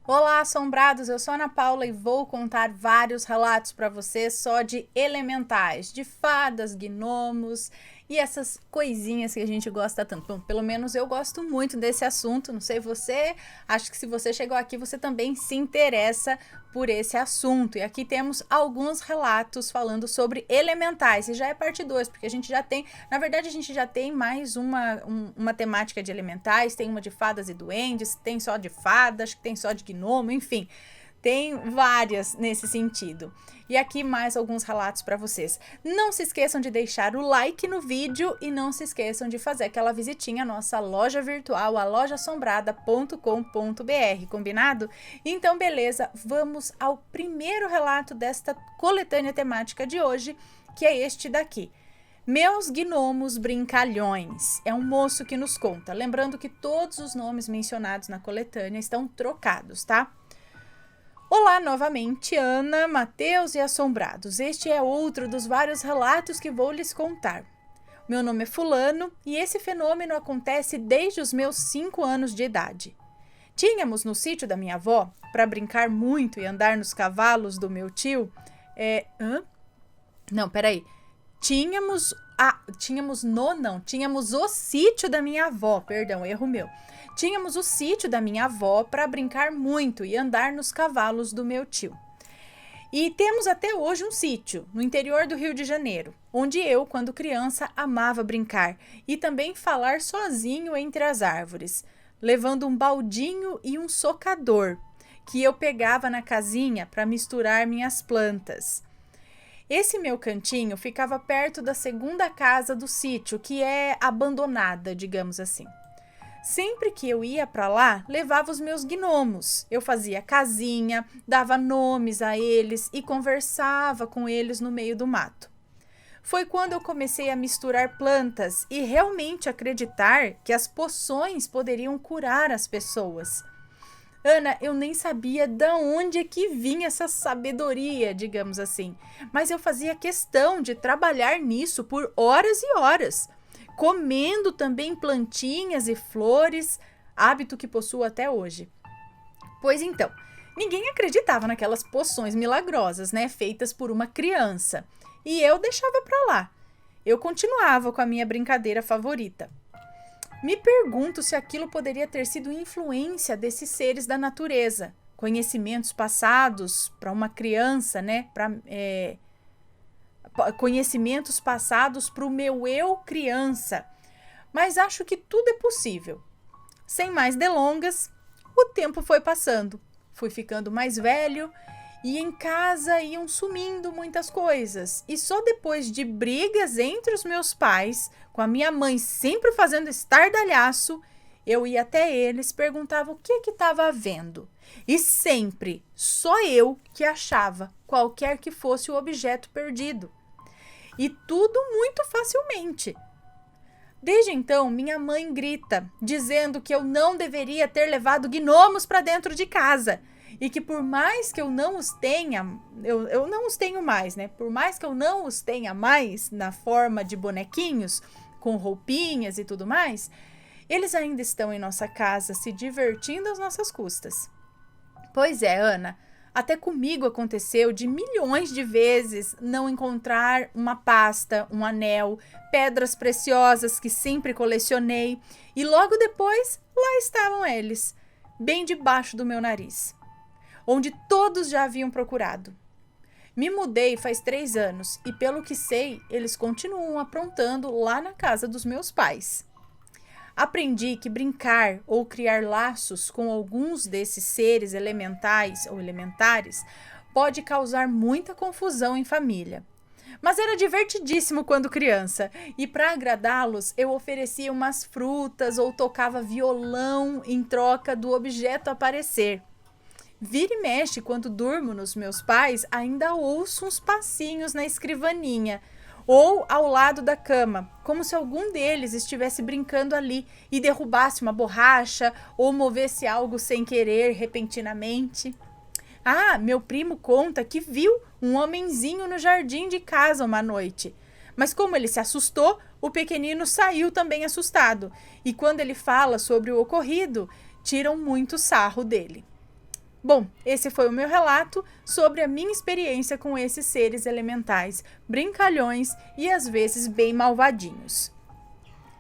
Olá, assombrados! Eu sou a Ana Paula e vou contar vários relatos para vocês só de elementais, de fadas, gnomos e essas coisinhas que a gente gosta tanto. Bom, pelo menos eu gosto muito desse assunto, não sei você, acho que se você chegou aqui você também se interessa por esse assunto. E aqui temos alguns relatos falando sobre elementais, e já é parte 2, porque a gente já tem, na verdade a gente já tem mais uma temática de elementais, tem uma de fadas e duendes, tem só de fadas, tem só de gnomo, enfim, tem várias nesse sentido. E aqui mais alguns relatos para vocês. Não se esqueçam de deixar o like no vídeo e não se esqueçam de fazer aquela visitinha à nossa loja virtual, a lojassombrada.com.br, combinado? Então, beleza, vamos ao primeiro relato desta coletânea temática de hoje, que é este daqui. Meus gnomos brincalhões. É um moço que nos conta. Lembrando que todos os nomes mencionados na coletânea estão trocados, tá? Olá novamente, Ana, Mateus e assombrados. Este é outro dos vários relatos que vou lhes contar. Meu nome é Fulano e esse fenômeno acontece desde os meus 5 anos de idade. Tínhamos no sítio da minha avó, para brincar muito e andar nos cavalos do meu tio... Tínhamos o sítio da minha avó, perdão, erro meu. Tínhamos o sítio da minha avó para brincar muito e andar nos cavalos do meu tio. E temos até hoje um sítio no interior do Rio de Janeiro, onde eu, quando criança, amava brincar e também falar sozinho entre as árvores, levando um baldinho e um socador, que eu pegava na casinha para misturar minhas plantas. Esse meu cantinho ficava perto da segunda casa do sítio, que é abandonada, digamos assim. Sempre que eu ia para lá, levava os meus gnomos. Eu fazia casinha, dava nomes a eles e conversava com eles no meio do mato. Foi quando eu comecei a misturar plantas e realmente acreditar que as poções poderiam curar as pessoas. Ana, eu nem sabia de onde é que vinha essa sabedoria, digamos assim, mas eu fazia questão de trabalhar nisso por horas e horas, comendo também plantinhas e flores, hábito que possuo até hoje. Pois então, ninguém acreditava naquelas poções milagrosas, né, feitas por uma criança, e eu deixava pra lá. Eu continuava com a minha brincadeira favorita. Me pergunto se aquilo poderia ter sido influência desses seres da natureza, conhecimentos passados para uma criança, né? Conhecimentos passados para o meu eu criança. Mas acho que tudo é possível. Sem mais delongas, o tempo foi passando. Fui ficando mais velho e em casa iam sumindo muitas coisas. E só depois de brigas entre os meus pais, com a minha mãe sempre fazendo estardalhaço, eu ia até eles, perguntava o que estava havendo. E sempre, só eu que achava, qualquer que fosse o objeto perdido. E tudo muito facilmente. Desde então, minha mãe grita, dizendo que eu não deveria ter levado gnomos para dentro de casa. E que por mais que eu não os tenha, eu não os tenho mais, né? Por mais que eu não os tenha mais na forma de bonequinhos, com roupinhas e tudo mais, eles ainda estão em nossa casa, se divertindo às nossas custas. Pois é, Ana, até comigo aconteceu de milhões de vezes não encontrar uma pasta, um anel, pedras preciosas que sempre colecionei, e logo depois, lá estavam eles, bem debaixo do meu nariz, onde todos já haviam procurado. Me mudei faz 3 anos e, pelo que sei, eles continuam aprontando lá na casa dos meus pais. Aprendi que brincar ou criar laços com alguns desses seres elementais ou elementares pode causar muita confusão em família. Mas era divertidíssimo quando criança, e para agradá-los eu oferecia umas frutas ou tocava violão em troca do objeto aparecer. Vira e mexe, quando durmo nos meus pais, ainda ouço uns passinhos na escrivaninha ou ao lado da cama, como se algum deles estivesse brincando ali e derrubasse uma borracha ou movesse algo sem querer, repentinamente. Ah, meu primo conta que viu um homenzinho no jardim de casa uma noite. Mas como ele se assustou, o pequenino saiu também assustado. E quando ele fala sobre o ocorrido, tiram muito sarro dele. Bom, esse foi o meu relato sobre a minha experiência com esses seres elementais, brincalhões e às vezes bem malvadinhos.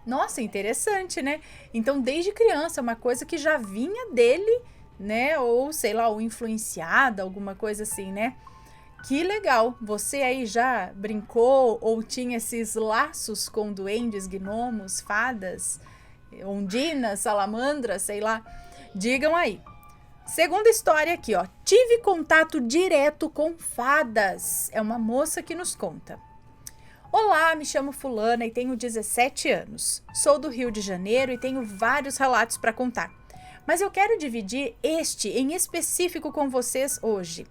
Nossa, interessante, né? Então, desde criança, uma coisa que já vinha dele, né? Ou sei lá, ou influenciada, alguma coisa assim, né? Que legal! Você aí já brincou ou tinha esses laços com duendes, gnomos, fadas, ondinas, salamandras, sei lá? Digam aí. Segunda história aqui, ó. Tive contato direto com fadas. É uma moça que nos conta. Olá, me chamo Fulana e tenho 17 anos. Sou do Rio de Janeiro e tenho vários relatos para contar. Mas eu quero dividir este em específico com vocês hoje.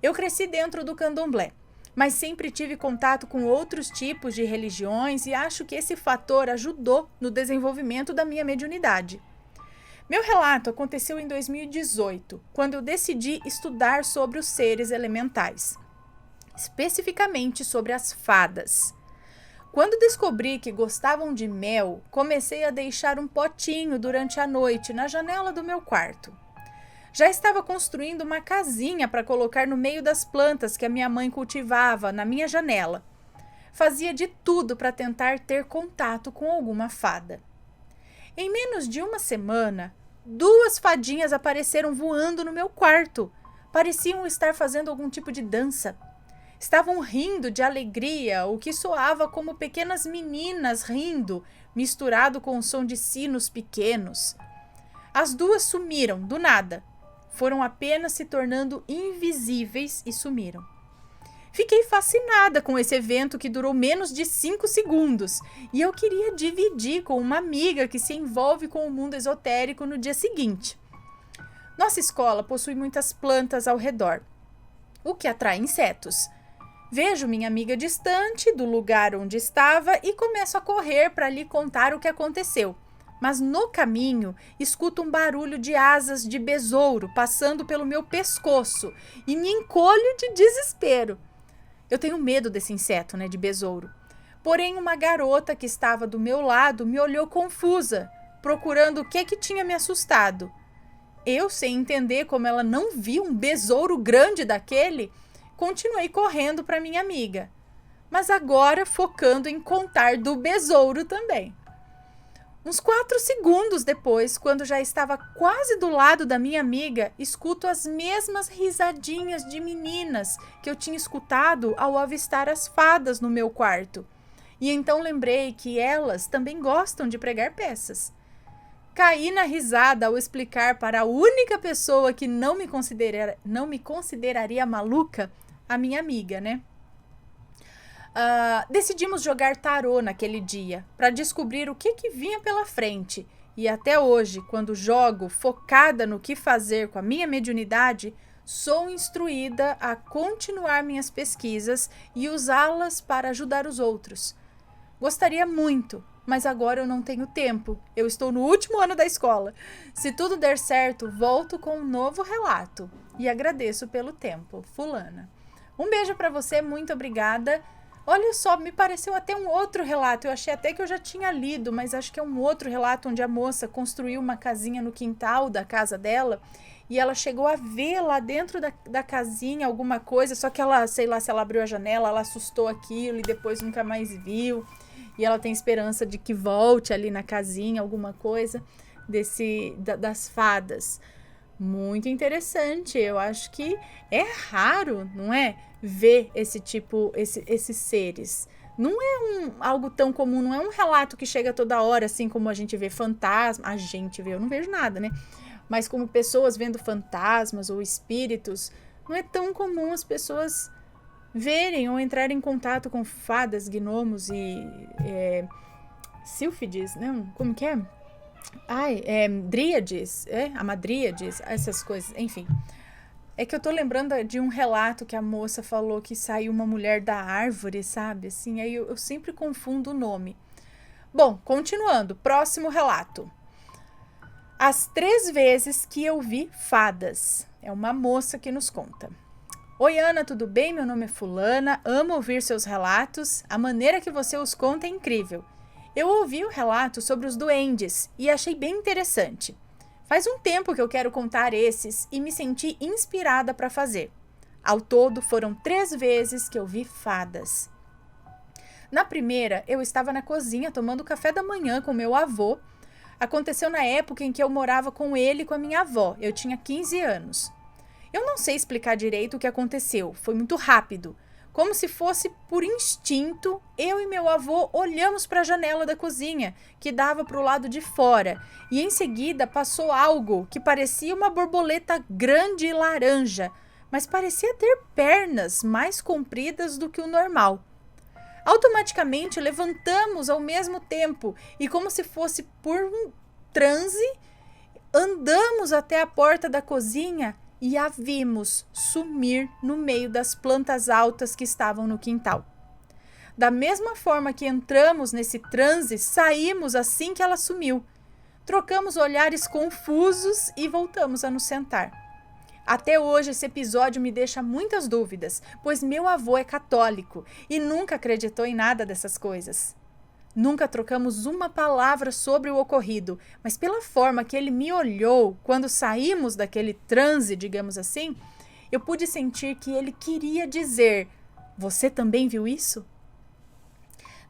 Eu cresci dentro do candomblé, mas sempre tive contato com outros tipos de religiões e acho que esse fator ajudou no desenvolvimento da minha mediunidade. Meu relato aconteceu em 2018, quando eu decidi estudar sobre os seres elementais, especificamente sobre as fadas. Quando descobri que gostavam de mel, comecei a deixar um potinho durante a noite na janela do meu quarto. Já estava construindo uma casinha para colocar no meio das plantas que a minha mãe cultivava na minha janela. Fazia de tudo para tentar ter contato com alguma fada. Em menos de uma semana, 2 fadinhas apareceram voando no meu quarto. Pareciam estar fazendo algum tipo de dança. Estavam rindo de alegria, o que soava como pequenas meninas rindo, misturado com o som de sinos pequenos. As 2 sumiram, do nada. Foram apenas se tornando invisíveis e sumiram. Fiquei fascinada com esse evento que durou menos de 5 segundos e eu queria dividir com uma amiga que se envolve com o mundo esotérico no dia seguinte. Nossa escola possui muitas plantas ao redor, o que atrai insetos. Vejo minha amiga distante do lugar onde estava e começo a correr para lhe contar o que aconteceu. Mas no caminho, escuto um barulho de asas de besouro passando pelo meu pescoço e me encolho de desespero. Eu tenho medo desse inseto, né, de besouro. Porém, uma garota que estava do meu lado me olhou confusa, procurando o que tinha me assustado. Eu, sem entender como ela não viu um besouro grande daquele, continuei correndo para minha amiga. Mas agora focando em contar do besouro também. Uns 4 segundos depois, quando já estava quase do lado da minha amiga, escuto as mesmas risadinhas de meninas que eu tinha escutado ao avistar as fadas no meu quarto. E então lembrei que elas também gostam de pregar peças. Caí na risada ao explicar para a única pessoa que não me consideraria maluca, a minha amiga, né? Decidimos jogar tarô naquele dia para descobrir o que vinha pela frente. E até hoje, quando jogo focada no que fazer com a minha mediunidade, sou instruída a continuar minhas pesquisas e usá-las para ajudar os outros. Gostaria muito, mas agora eu não tenho tempo. Eu estou no último ano da escola. Se tudo der certo, volto com um novo relato. E agradeço pelo tempo. Fulana. Um beijo para você, muito obrigada. Olha só, me pareceu até um outro relato. Eu achei até que eu já tinha lido, mas acho que é um outro relato onde a moça construiu uma casinha no quintal da casa dela e ela chegou a ver lá dentro da casinha alguma coisa, só que ela, sei lá, se ela abriu a janela, ela assustou aquilo e depois nunca mais viu. E ela tem esperança de que volte ali na casinha alguma coisa das fadas. Muito interessante. Eu acho que é raro, não é? Ver esse tipo, esses seres. Não é algo tão comum, não é um relato que chega toda hora, assim como a gente vê fantasma. A gente vê, eu não vejo nada, né? Mas como pessoas vendo fantasmas ou espíritos, não é tão comum as pessoas verem ou entrarem em contato com fadas, gnomos e sílfides, não? Como que é? Dríades, amadríades, essas coisas, enfim. É que eu tô lembrando de um relato que a moça falou que saiu uma mulher da árvore, sabe? Assim, aí eu sempre confundo o nome. Bom, continuando, próximo relato. As 3 vezes que eu vi fadas. É uma moça que nos conta. Oi, Ana, tudo bem? Meu nome é Fulana, amo ouvir seus relatos. A maneira que você os conta é incrível. Eu ouvi o relato sobre os duendes e achei bem interessante. Faz um tempo que eu quero contar esses e me senti inspirada para fazer. Ao todo, foram 3 vezes que eu vi fadas. Na primeira, eu estava na cozinha tomando café da manhã com meu avô. Aconteceu na época em que eu morava com ele e com a minha avó. Eu tinha 15 anos. Eu não sei explicar direito o que aconteceu. Foi muito rápido. Como se fosse por instinto, eu e meu avô olhamos para a janela da cozinha, que dava para o lado de fora, e em seguida passou algo que parecia uma borboleta grande e laranja, mas parecia ter pernas mais compridas do que o normal. Automaticamente levantamos ao mesmo tempo e, como se fosse por um transe, andamos até a porta da cozinha e a vimos sumir no meio das plantas altas que estavam no quintal. Da mesma forma que entramos nesse transe, saímos assim que ela sumiu. Trocamos olhares confusos e voltamos a nos sentar. Até hoje esse episódio me deixa muitas dúvidas, pois meu avô é católico e nunca acreditou em nada dessas coisas. Nunca trocamos uma palavra sobre o ocorrido, mas pela forma que ele me olhou quando saímos daquele transe, digamos assim, eu pude sentir que ele queria dizer: "Você também viu isso?"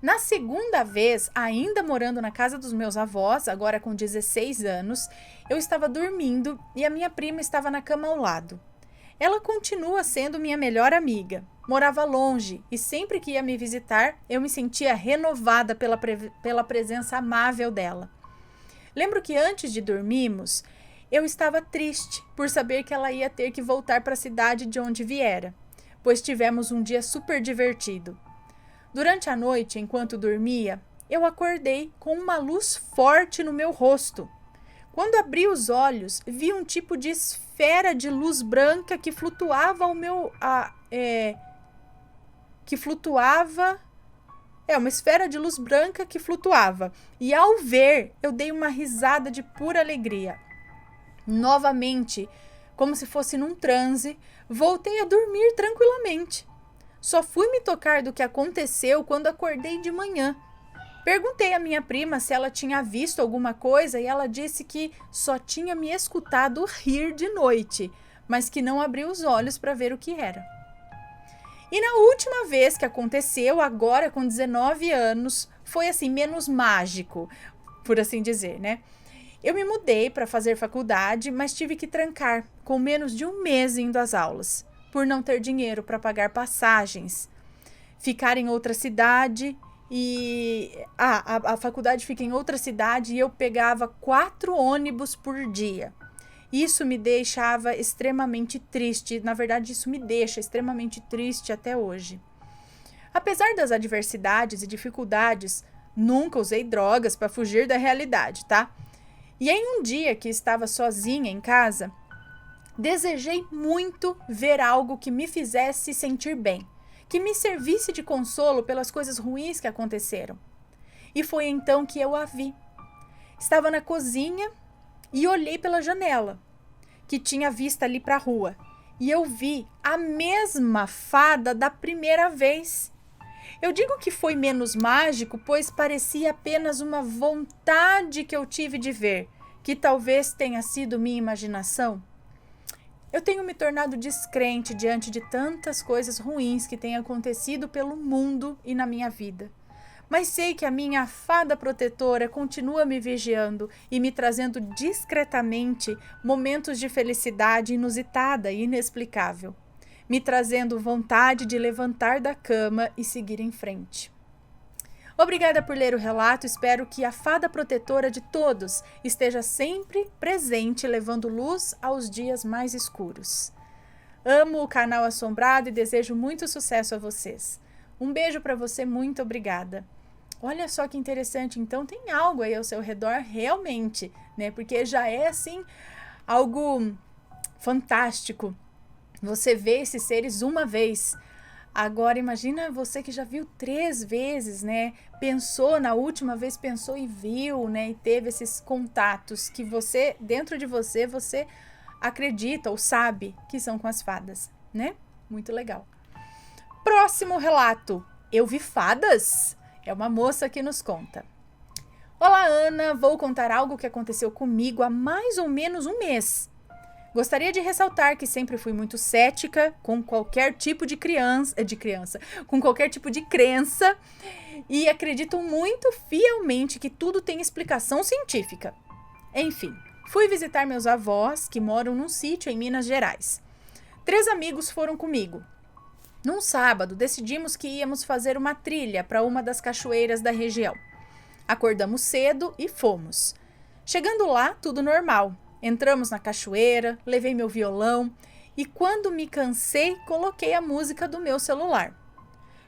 Na segunda vez, ainda morando na casa dos meus avós, agora com 16 anos, eu estava dormindo e a minha prima estava na cama ao lado. Ela continua sendo minha melhor amiga. Morava longe e sempre que ia me visitar, eu me sentia renovada pela presença amável dela. Lembro que antes de dormirmos, eu estava triste por saber que ela ia ter que voltar para a cidade de onde viera, pois tivemos um dia super divertido. Durante a noite, enquanto dormia, eu acordei com uma luz forte no meu rosto. Quando abri os olhos, vi um tipo de esfera de luz branca que flutuava uma esfera de luz branca que flutuava. E ao ver, eu dei uma risada de pura alegria. Novamente, como se fosse num transe, voltei a dormir tranquilamente. Só fui me tocar do que aconteceu quando acordei de manhã. Perguntei à minha prima se ela tinha visto alguma coisa e ela disse que só tinha me escutado rir de noite, mas que não abriu os olhos para ver o que era. E na última vez que aconteceu, agora com 19 anos, foi assim menos mágico, por assim dizer, né? Eu me mudei para fazer faculdade, mas tive que trancar, com menos de um mês indo às aulas, por não ter dinheiro para pagar passagens, ficar em outra cidade e a faculdade fica em outra cidade e eu pegava 4 ônibus por dia. Isso me deixava extremamente triste, na verdade isso me deixa extremamente triste até hoje. Apesar das adversidades e dificuldades, nunca usei drogas para fugir da realidade, tá? E em um dia que estava sozinha em casa, desejei muito ver algo que me fizesse sentir bem, que me servisse de consolo pelas coisas ruins que aconteceram. E foi então que eu a vi. Estava na cozinha e olhei pela janela, que tinha vista ali para a rua, e eu vi a mesma fada da primeira vez. Eu digo que foi menos mágico, pois parecia apenas uma vontade que eu tive de ver, que talvez tenha sido minha imaginação. Eu tenho me tornado descrente diante de tantas coisas ruins que têm acontecido pelo mundo e na minha vida. Mas sei que a minha fada protetora continua me vigiando e me trazendo discretamente momentos de felicidade inusitada e inexplicável, me trazendo vontade de levantar da cama e seguir em frente. Obrigada por ler o relato, espero que a fada protetora de todos esteja sempre presente, levando luz aos dias mais escuros. Amo o canal Assombrado e desejo muito sucesso a vocês. Um beijo para você, muito obrigada. Olha só que interessante, então tem algo aí ao seu redor realmente, né? Porque já é assim algo fantástico. Você vê esses seres uma vez. Agora imagina você que já viu 3 vezes, né? Pensou na última vez, pensou e viu, né? E teve esses contatos que você, dentro de você, você acredita ou sabe que são com as fadas, né? Muito legal. Próximo relato. Eu vi fadas? É uma moça que nos conta. Olá, Ana, vou contar algo que aconteceu comigo há mais ou menos um mês. Gostaria de ressaltar que sempre fui muito cética com qualquer tipo de com qualquer tipo de crença e acredito muito fielmente que tudo tem explicação científica. Enfim, fui visitar meus avós, que moram num sítio em Minas Gerais. 3 amigos foram comigo. Num sábado, decidimos que íamos fazer uma trilha para uma das cachoeiras da região. Acordamos cedo e fomos. Chegando lá, tudo normal. Entramos na cachoeira, levei meu violão e quando me cansei, coloquei a música do meu celular.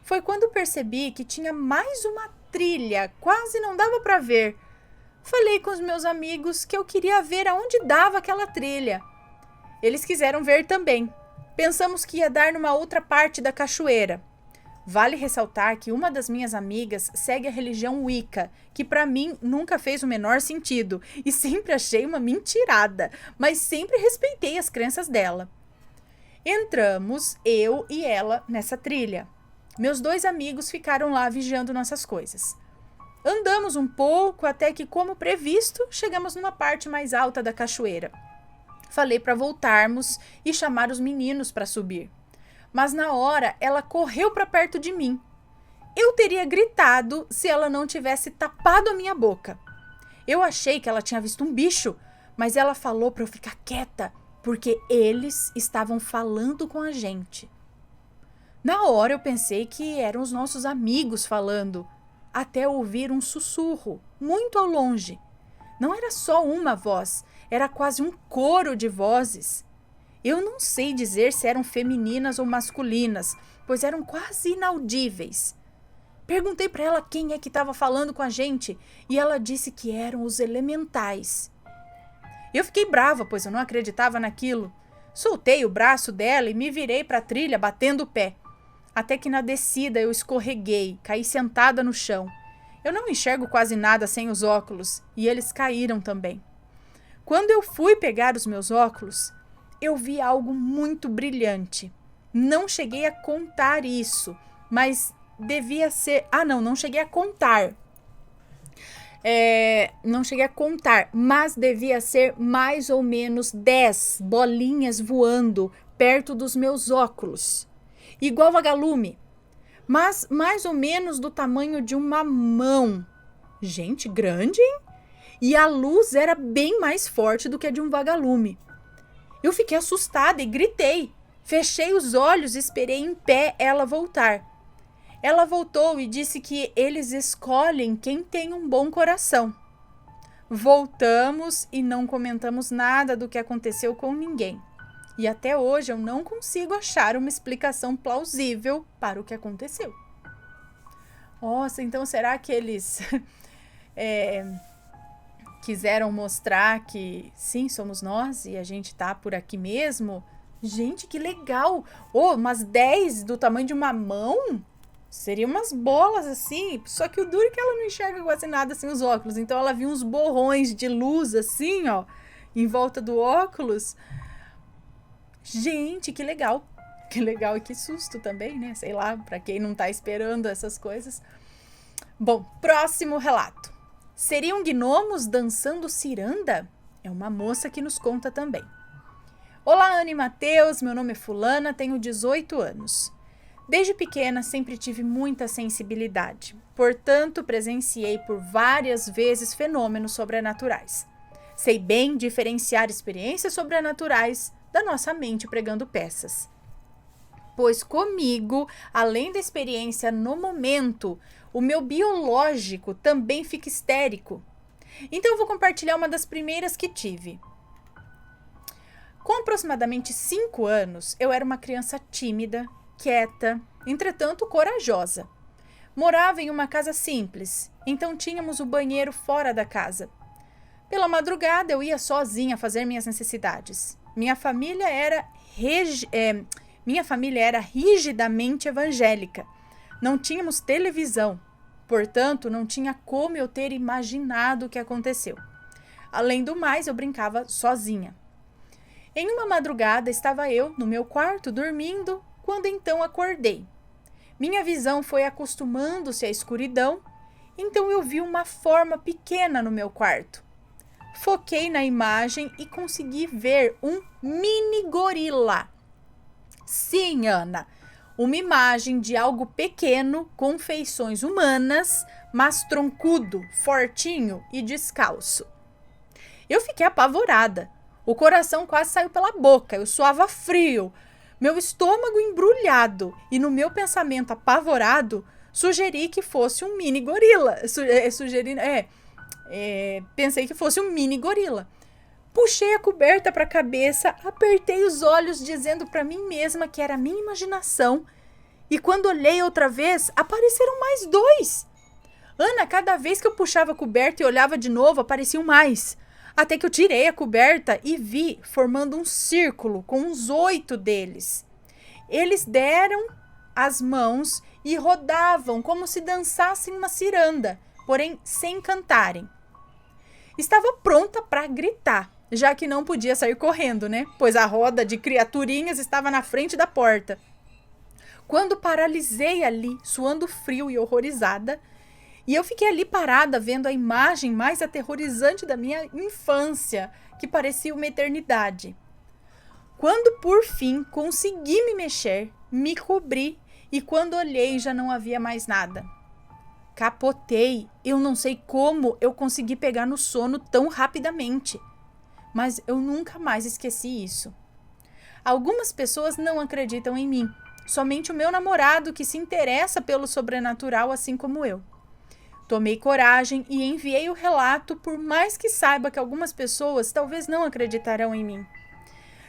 Foi quando percebi que tinha mais uma trilha, quase não dava para ver. Falei com os meus amigos que eu queria ver aonde dava aquela trilha. Eles quiseram ver também. Pensamos que ia dar numa outra parte da cachoeira. Vale ressaltar que uma das minhas amigas segue a religião Wicca, que para mim nunca fez o menor sentido e sempre achei uma mentirada, mas sempre respeitei as crenças dela. Entramos, eu e ela, nessa trilha. Meus 2 amigos ficaram lá vigiando nossas coisas. Andamos um pouco até que, como previsto, chegamos numa parte mais alta da cachoeira. Falei para voltarmos e chamar os meninos para subir. Mas na hora ela correu para perto de mim. Eu teria gritado se ela não tivesse tapado a minha boca. Eu achei que ela tinha visto um bicho, mas ela falou para eu ficar quieta, porque eles estavam falando com a gente. Na hora eu pensei que eram os nossos amigos falando, até ouvir um sussurro, muito ao longe. Não era só uma voz, era quase um coro de vozes. Eu não sei dizer se eram femininas ou masculinas, pois eram quase inaudíveis. Perguntei para ela quem é que estava falando com a gente e ela disse que eram os elementais. Eu fiquei brava, pois eu não acreditava naquilo. Soltei o braço dela e me virei para a trilha batendo o pé. Até que na descida eu escorreguei, caí sentada no chão. Eu não enxergo quase nada sem os óculos e eles caíram também. Quando eu fui pegar os meus óculos, eu vi algo muito brilhante. Não cheguei a contar isso, mas devia ser... não cheguei a contar. Não cheguei a contar, mas devia ser mais ou menos 10 bolinhas voando perto dos meus óculos. Igual vagalume, mas mais ou menos do tamanho de uma mão. Gente, grande, hein? E a luz era bem mais forte do que a de um vagalume. Eu fiquei assustada e gritei. Fechei os olhos e esperei em pé ela voltar. Ela voltou e disse que eles escolhem quem tem um bom coração. Voltamos e não comentamos nada do que aconteceu com ninguém. E até hoje eu não consigo achar uma explicação plausível para o que aconteceu. Nossa, então será que eles quiseram mostrar que sim, somos nós e a gente tá por aqui mesmo? Gente, que legal! Umas 10 do tamanho de uma mão? Seriam umas bolas assim, só que o duro é que ela não enxerga quase nada sem os óculos. Então ela viu uns borrões de luz assim, ó, em volta do óculos. Gente, que legal. Que legal e que susto também, né? Sei lá, pra quem não tá esperando essas coisas. Bom, próximo relato. Seriam gnomos dançando ciranda? É uma moça que nos conta também. Olá, Ana e Matheus, meu nome é Fulana, tenho 18 anos. Desde pequena sempre tive muita sensibilidade, portanto presenciei por várias vezes fenômenos sobrenaturais. Sei bem diferenciar experiências sobrenaturais da nossa mente pregando peças. Pois comigo, além da experiência no momento, o meu biológico também fica histérico. Então eu vou compartilhar uma das primeiras que tive. Com aproximadamente 5 anos, eu era uma criança tímida, quieta, entretanto corajosa. Morava em uma casa simples, então tínhamos o banheiro fora da casa. Pela madrugada eu ia sozinha fazer minhas necessidades. Minha família era rigidamente evangélica. Não tínhamos televisão, portanto não tinha como eu ter imaginado o que aconteceu. Além do mais, eu brincava sozinha. Em uma madrugada estava eu no meu quarto dormindo, quando então acordei. Minha visão foi acostumando-se à escuridão Então eu vi uma forma pequena no meu quarto. Foquei na imagem e consegui ver um mini gorila. Sim, Ana, uma imagem de algo pequeno com feições humanas, mas troncudo, fortinho e descalço. Eu fiquei apavorada. O coração quase saiu pela boca, eu suava frio, meu estômago embrulhado e no meu pensamento apavorado, sugeri que fosse um mini gorila. Pensei que fosse um mini gorila. Puxei a coberta para a cabeça, apertei os olhos dizendo para mim mesma que era a minha imaginação. E quando olhei outra vez, apareceram mais 2. Ana, cada vez que eu puxava a coberta e olhava de novo, apareciam mais. Até que eu tirei a coberta e vi formando um círculo com uns 8 deles. Eles deram as mãos e rodavam como se dançassem uma ciranda, porém sem cantarem. Estava pronta para gritar, já que não podia sair correndo, né? Pois a roda de criaturinhas estava na frente da porta. Quando paralisei ali, suando frio e horrorizada, e eu fiquei ali parada vendo a imagem mais aterrorizante da minha infância, que parecia uma eternidade. Quando por fim consegui me mexer, me cobri e quando olhei já não havia mais nada. Capotei, eu não sei como eu consegui pegar no sono tão rapidamente, mas eu nunca mais esqueci isso. Algumas pessoas não acreditam em mim, somente o meu namorado que se interessa pelo sobrenatural assim como eu. Tomei coragem e enviei o relato, por mais que saiba que algumas pessoas talvez não acreditarão em mim.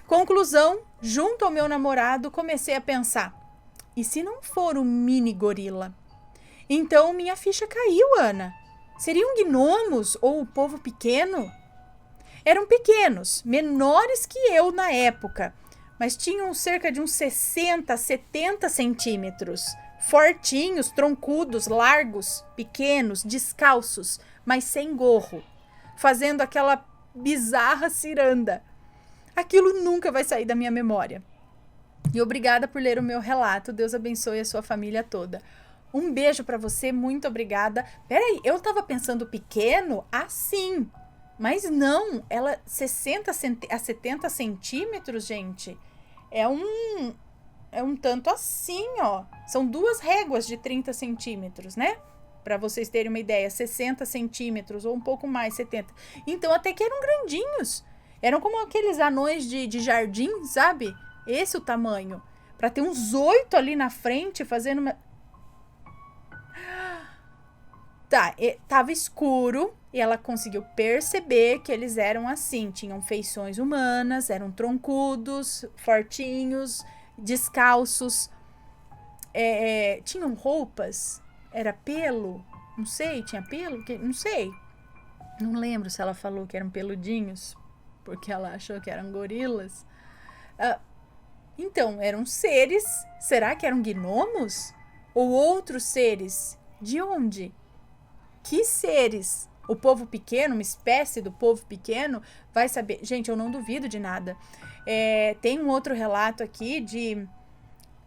Conclusão, junto ao meu namorado, comecei a pensar, e se não for um mini gorila? Então minha ficha caiu, Ana. Seriam gnomos ou o povo pequeno? Eram pequenos, menores que eu na época, mas tinham cerca de uns 60, 70 centímetros. Fortinhos, troncudos, largos, pequenos, descalços, mas sem gorro, fazendo aquela bizarra ciranda. Aquilo nunca vai sair da minha memória. E obrigada por ler o meu relato. Deus abençoe a sua família toda. Um beijo para você, muito obrigada. Peraí, eu tava pensando pequeno assim, mas não, ela 60 a 70 centímetros, gente, é um tanto assim, ó. São 2 réguas de 30 centímetros, né? Para vocês terem uma ideia, 60 centímetros ou um pouco mais, 70. Então, até que eram grandinhos. Eram como aqueles anões de jardim, sabe? Esse é o tamanho. Para ter uns 8 ali na frente, fazendo uma... Tá, tava escuro e ela conseguiu perceber que eles eram assim. Tinham feições humanas, eram troncudos, fortinhos, descalços, tinham roupas, era pelo, não sei, tinha pelo, não sei, não lembro se ela falou que eram peludinhos, porque ela achou que eram gorilas. Então, eram seres, será que eram gnomos? Ou outros seres? De onde? Que seres? O povo pequeno, uma espécie do povo pequeno, vai saber. Gente, eu não duvido de nada. Tem um outro relato aqui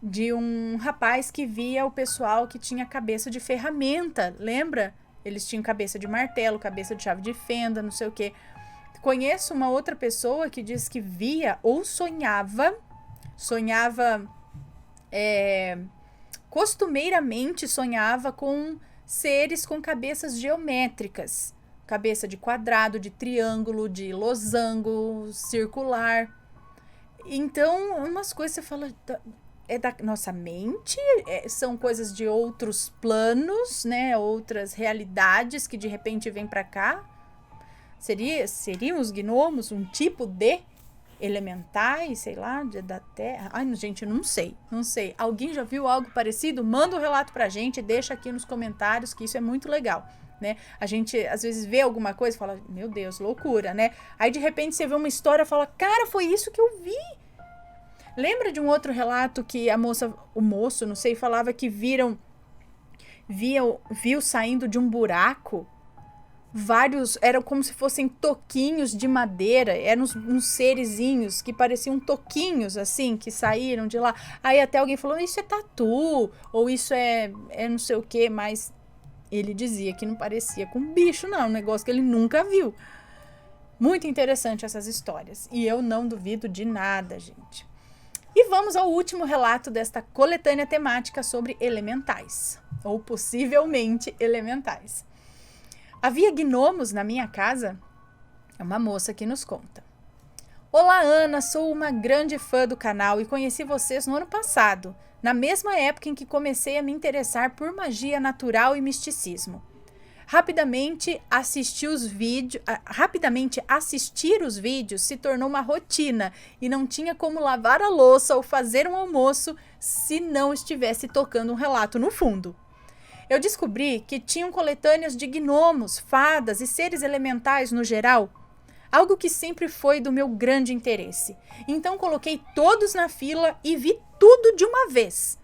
de um rapaz que via o pessoal que tinha cabeça de ferramenta, lembra? Eles tinham cabeça de martelo, cabeça de chave de fenda, não sei o quê. Conheço uma outra pessoa que diz que via ou sonhava costumeiramente sonhava com seres com cabeças geométricas. Cabeça de quadrado, de triângulo, de losango, circular. Então, umas coisas você fala, é da nossa mente, são coisas de outros planos, né? Outras realidades que de repente vêm para cá. Seriam os gnomos um tipo de elementais, sei lá, da Terra? Ai, gente, não sei. Alguém já viu algo parecido? Manda um relato pra gente, deixa aqui nos comentários, que isso é muito legal, né? A gente, às vezes, vê alguma coisa e fala, meu Deus, loucura, né? Aí, de repente, você vê uma história e fala, cara, foi isso que eu vi. Lembra de um outro relato que o moço, não sei, falava que viu saindo de um buraco vários, eram como se fossem toquinhos de madeira, eram uns serezinhos que pareciam toquinhos, assim, que saíram de lá. Aí até alguém falou, isso é tatu, ou isso é não sei o que, mas Ele dizia que não parecia com bicho, não, um negócio que ele nunca viu. Muito interessante essas histórias. E eu não duvido de nada, gente. E vamos ao último relato desta coletânea temática sobre elementais, ou possivelmente elementais. Havia gnomos na minha casa? É uma moça que nos conta. Olá, Ana, sou uma grande fã do canal e conheci vocês no ano passado, na mesma época em que comecei a me interessar por magia natural e misticismo. Rapidamente assistir os vídeos se tornou uma rotina e não tinha como lavar a louça ou fazer um almoço se não estivesse tocando um relato no fundo. Eu descobri que tinham coletâneas de gnomos, fadas e seres elementais no geral, algo que sempre foi do meu grande interesse. Então coloquei todos na fila e vi tudo de uma vez.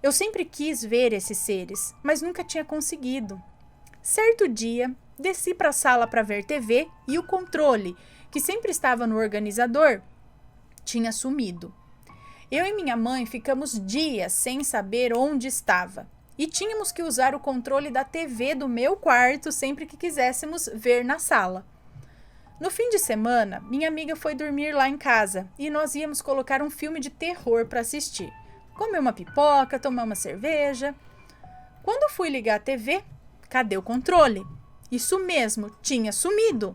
Eu sempre quis ver esses seres, mas nunca tinha conseguido. Certo dia, desci para a sala para ver TV e o controle, que sempre estava no organizador, tinha sumido. Eu e minha mãe ficamos dias sem saber onde estava e tínhamos que usar o controle da TV do meu quarto sempre que quiséssemos ver na sala. No fim de semana, minha amiga foi dormir lá em casa e nós íamos colocar um filme de terror para assistir. Comer uma pipoca, tomar uma cerveja. Quando fui ligar a TV, cadê o controle? Isso mesmo, tinha sumido.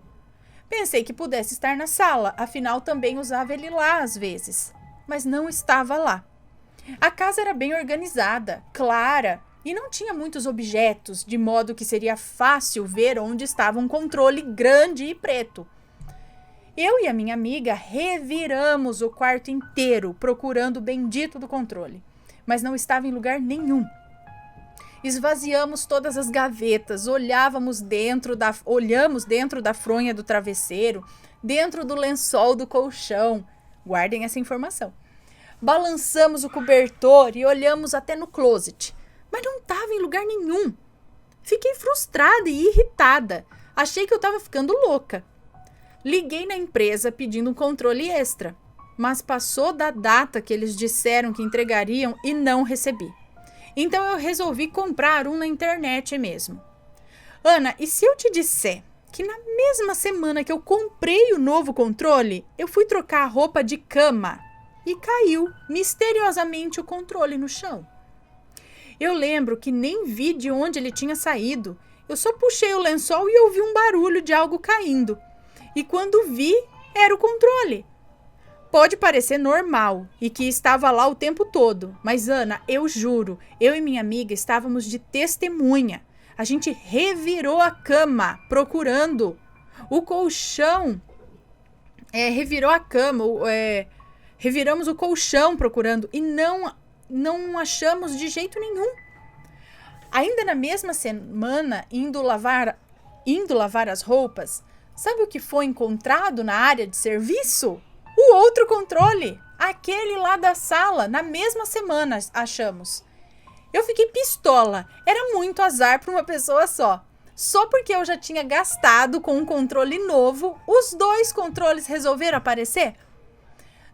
Pensei que pudesse estar na sala, afinal também usava ele lá às vezes. Mas não estava lá. A casa era bem organizada, clara, e não tinha muitos objetos, de modo que seria fácil ver onde estava um controle grande e preto. Eu e a minha amiga reviramos o quarto inteiro procurando o bendito do controle, mas não estava em lugar nenhum. Esvaziamos todas as gavetas, olhamos dentro da fronha do travesseiro, dentro do lençol do colchão. Guardem essa informação. Balançamos o cobertor e olhamos até no closet, mas não estava em lugar nenhum. Fiquei frustrada e irritada. Achei que eu estava ficando louca. Liguei na empresa pedindo um controle extra, mas passou da data que eles disseram que entregariam e não recebi. Então eu resolvi comprar um na internet mesmo. Ana, e se eu te disser que na mesma semana que eu comprei o novo controle, eu fui trocar a roupa de cama e caiu misteriosamente o controle no chão? Eu lembro que nem vi de onde ele tinha saído. Eu só puxei o lençol e ouvi um barulho de algo caindo. E quando vi, era o controle. Pode parecer normal e que estava lá o tempo todo, mas Ana, eu juro, eu e minha amiga estávamos de testemunha. A gente revirou a cama procurando. O colchão, revirou a cama, reviramos o colchão procurando e não achamos de jeito nenhum. Ainda na mesma semana, indo lavar as roupas, sabe o que foi encontrado na área de serviço? O outro controle, aquele lá da sala, na mesma semana achamos. Eu fiquei pistola, era muito azar para uma pessoa só. Só porque eu já tinha gastado com um controle novo, os dois controles resolveram aparecer?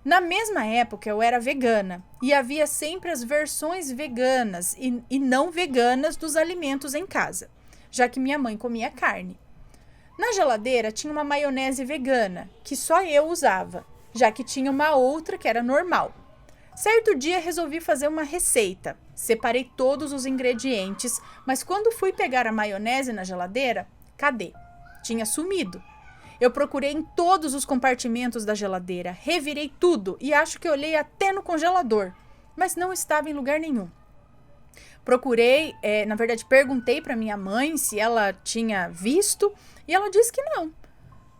Na mesma época eu era vegana e havia sempre as versões veganas e não veganas dos alimentos em casa, já que minha mãe comia carne. Na geladeira tinha uma maionese vegana, que só eu usava, já que tinha uma outra que era normal. Certo dia resolvi fazer uma receita. Separei todos os ingredientes, mas quando fui pegar a maionese na geladeira, cadê? Tinha sumido. Eu procurei em todos os compartimentos da geladeira, revirei tudo e acho que olhei até no congelador, mas não estava em lugar nenhum. Perguntei para minha mãe se ela tinha visto e ela disse que não.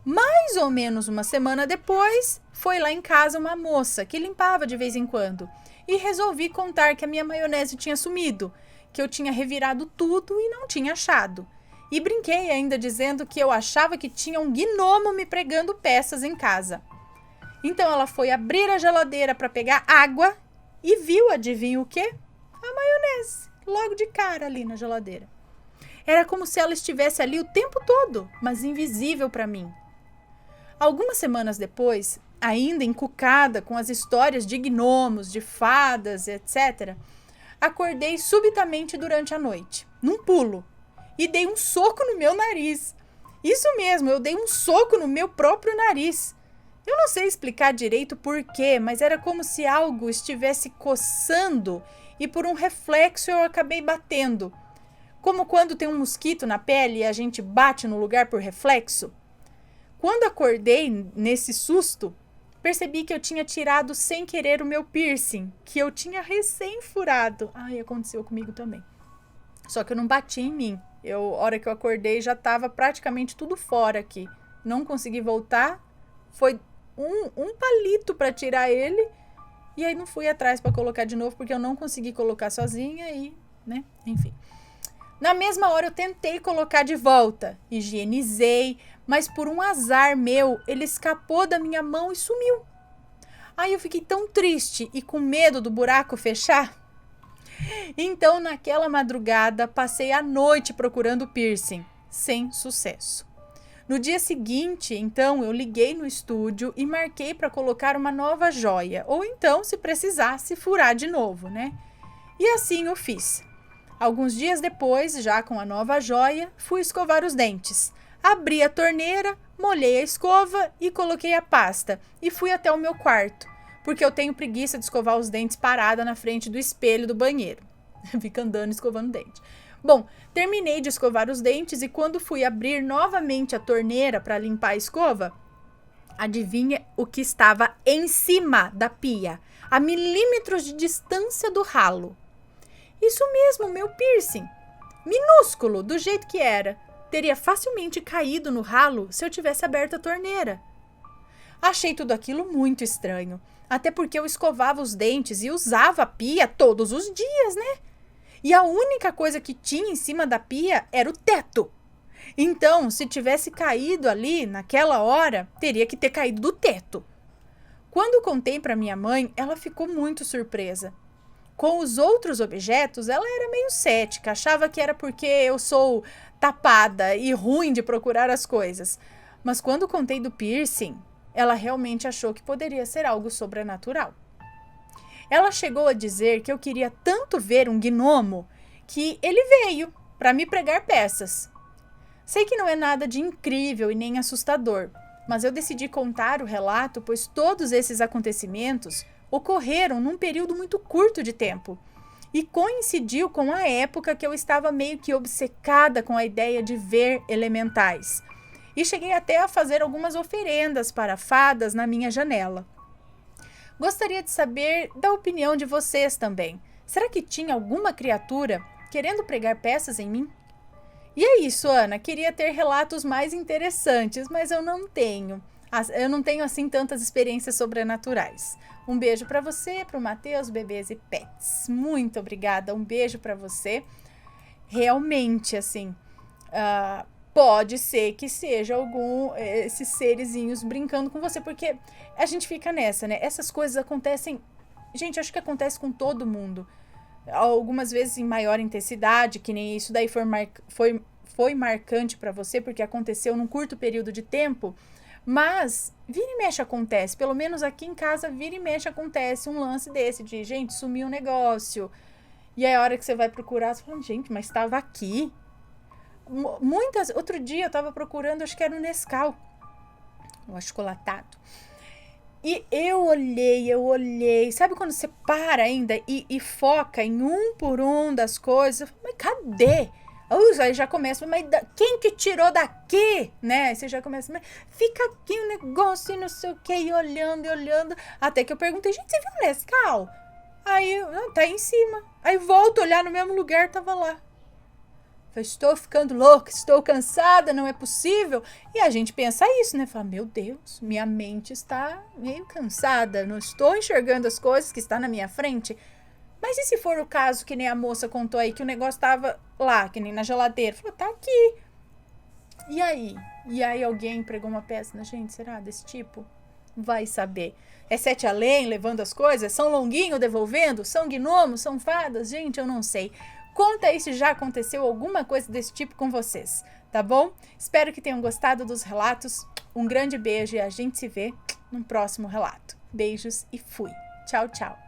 Mais ou menos uma semana depois, foi lá em casa uma moça que limpava de vez em quando e resolvi contar que a minha maionese tinha sumido, que eu tinha revirado tudo e não tinha achado. E brinquei ainda dizendo que eu achava que tinha um gnomo me pregando peças em casa. Então ela foi abrir a geladeira para pegar água e viu, adivinha o quê? A maionese, logo de cara ali na geladeira. Era como se ela estivesse ali o tempo todo, mas invisível para mim. Algumas semanas depois, ainda encucada com as histórias de gnomos, de fadas, etc., acordei subitamente durante a noite, num pulo, e dei um soco no meu nariz. Isso mesmo, eu dei um soco no meu próprio nariz. Eu não sei explicar direito por quê, mas era como se algo estivesse coçando e por um reflexo eu acabei batendo. Como quando tem um mosquito na pele e a gente bate no lugar por reflexo. Quando acordei nesse susto, percebi que eu tinha tirado sem querer o meu piercing, que eu tinha recém-furado. Ai, aconteceu comigo também. Só que eu não bati em mim. A hora que eu acordei, já estava praticamente tudo fora aqui. Não consegui voltar. Foi um palito para tirar ele. E aí não fui atrás para colocar de novo, porque eu não consegui colocar sozinha e, né, enfim. Na mesma hora eu tentei colocar de volta, higienizei, mas por um azar meu, ele escapou da minha mão e sumiu. Aí eu fiquei tão triste e com medo do buraco fechar. Então, naquela madrugada, passei a noite procurando piercing, sem sucesso. No dia seguinte, então, eu liguei no estúdio e marquei para colocar uma nova joia, ou então, se precisasse, furar de novo, né? E assim eu fiz. Alguns dias depois, já com a nova joia, fui escovar os dentes. Abri a torneira, molhei a escova e coloquei a pasta. E fui até o meu quarto, porque eu tenho preguiça de escovar os dentes parada na frente do espelho do banheiro. Fica andando escovando dente. Bom, terminei de escovar os dentes e quando fui abrir novamente a torneira para limpar a escova, adivinha o que estava em cima da pia, a milímetros de distância do ralo. Isso mesmo, meu piercing. Minúsculo, do jeito que era. Teria facilmente caído no ralo se eu tivesse aberto a torneira. Achei tudo aquilo muito estranho. Até porque eu escovava os dentes e usava a pia todos os dias, né? E a única coisa que tinha em cima da pia era o teto. Então, se tivesse caído ali, naquela hora, teria que ter caído do teto. Quando contei para minha mãe, ela ficou muito surpresa. Com os outros objetos, ela era meio cética, achava que era porque eu sou tapada e ruim de procurar as coisas. Mas quando contei do piercing, ela realmente achou que poderia ser algo sobrenatural. Ela chegou a dizer que eu queria tanto ver um gnomo que ele veio para me pregar peças. Sei que não é nada de incrível e nem assustador, mas eu decidi contar o relato, pois todos esses acontecimentos ocorreram num período muito curto de tempo e coincidiu com a época que eu estava meio que obcecada com a ideia de ver elementais. E cheguei até a fazer algumas oferendas para fadas na minha janela. Gostaria de saber da opinião de vocês também. Será que tinha alguma criatura querendo pregar peças em mim? E é isso, Ana. Queria ter relatos mais interessantes, mas eu não tenho. Eu não tenho, assim, tantas experiências sobrenaturais. Um beijo para você, para o Matheus, bebês e pets. Muito obrigada. Um beijo para você. Realmente, assim, pode ser que seja esses serezinhos brincando com você, porque a gente fica nessa, né? Essas coisas acontecem... Gente, acho que acontece com todo mundo. Algumas vezes em maior intensidade, que nem isso daí foi marcante para você, porque aconteceu num curto período de tempo. Mas vira e mexe acontece, pelo menos aqui em casa, vira e mexe acontece um lance desse, de gente, sumiu um negócio. E aí a hora que você vai procurar, você fala, gente, mas estava aqui. Outro dia eu estava procurando, acho que era o Nescau, o achocolatado. E eu olhei, sabe quando você para ainda e foca em um por um das coisas? Eu falo, mas cadê? Aí já começa, mas quem que tirou daqui, né? Aí você já começa, mas fica aqui o negócio e não sei o que, e olhando, até que eu perguntei, gente, você viu o Nescau? Aí, tá aí em cima. Aí volto a olhar no mesmo lugar, tava lá. Falei, estou ficando louca, estou cansada, não é possível. E a gente pensa isso, né? Fala, meu Deus, minha mente está meio cansada, não estou enxergando as coisas que estão na minha frente. Mas e se for o caso que nem a moça contou aí, que o negócio estava lá, que nem na geladeira? Falou, tá aqui. E aí? E aí alguém pregou uma peça na gente, será? Desse tipo? Vai saber. É sete além levando as coisas? São longuinho devolvendo? São gnomos? São fadas? Gente, eu não sei. Conta aí se já aconteceu alguma coisa desse tipo com vocês, tá bom? Espero que tenham gostado dos relatos. Um grande beijo e a gente se vê no próximo relato. Beijos e fui. Tchau, tchau.